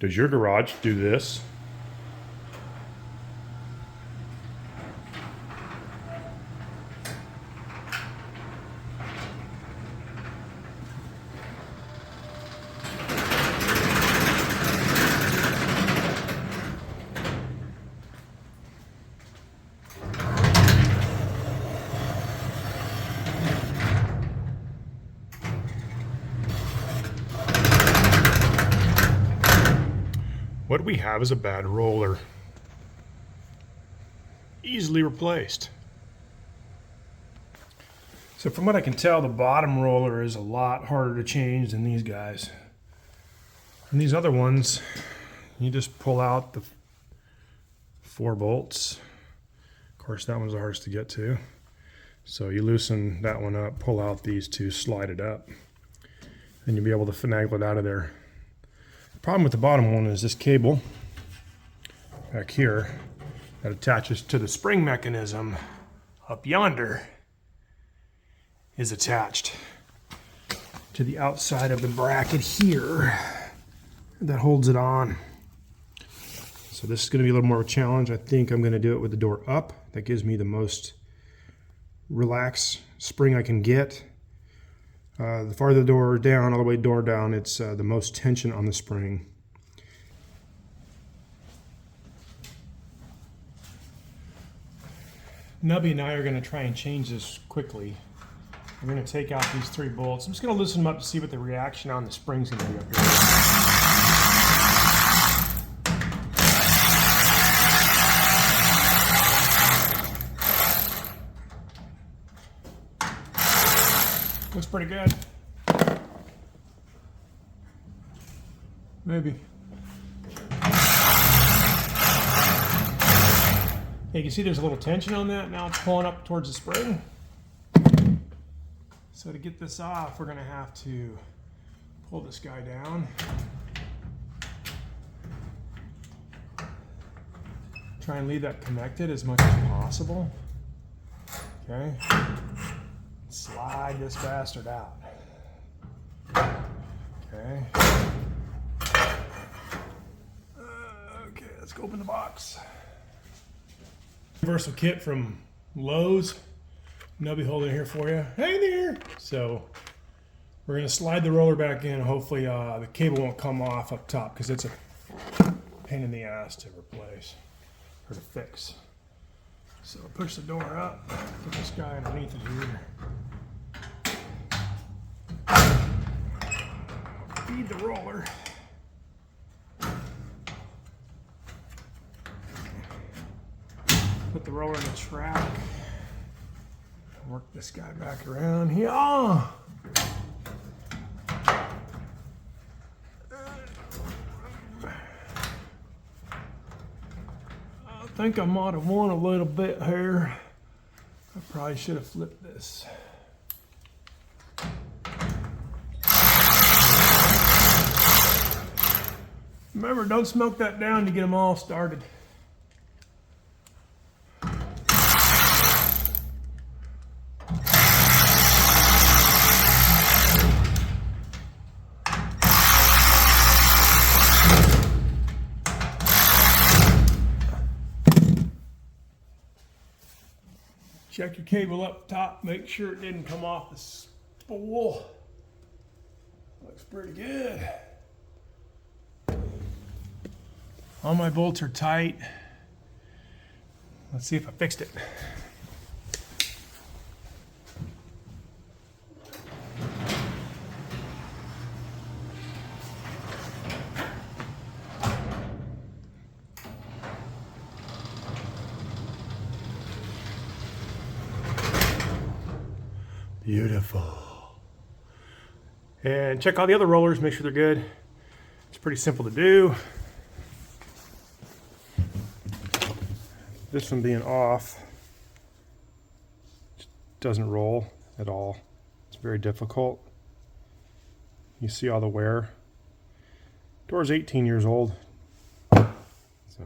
Does your garage do this? What we have is a bad roller. Easily replaced. So from what I can tell, the bottom roller is a lot harder to change than these guys. And these other ones, you just pull out the 4 bolts. Of course, that one's the hardest to get to. So you loosen that one up, pull out these 2, slide it up, and you'll be able to finagle it out of there. The problem with the bottom one is this cable back here that attaches to the spring mechanism up yonder is attached to the outside of the bracket here that holds it on. So this is going to be a little more of a challenge. I think I'm going to do it with the door up. That gives me the most relaxed spring I can get. The farther the door down, all the way door down, it's the most tension on the spring. Nubby and I are going to try and change this quickly. We're going to take out these 3 bolts. I'm just going to loosen them up to see what the reaction on the spring's going to be up here. Looks pretty good. Maybe. You can see there's a little tension on that. Now it's pulling up towards the spring. So to get this off, we're going to have to pull this guy down. Try and leave that connected as much as possible. Okay. Slide this bastard out. Okay. Okay, let's go open the box. Universal kit from Lowe's. Nubby holding it here for you. Hey there! So we're going to slide the roller back in. Hopefully the cable won't come off up top because it's a pain in the ass to replace or to fix. So push the door up, put this guy underneath it here. Feed the roller. Put the roller in the track. Work this guy back around here. Oh! I think I might have won a little bit here. I probably should have flipped this. Remember, don't smoke that down to get them all started. Check your cable up top, make sure it didn't come off the spool. Looks pretty good. All my bolts are tight. Let's see if I fixed it. Beautiful. And check all the other rollers, make sure they're good. It's pretty simple to do. This one being off doesn't roll at all. It's very difficult. You see all the wear. Door's 18 years old. So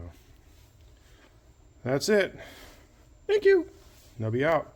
that's it. Thank you. Nubby out.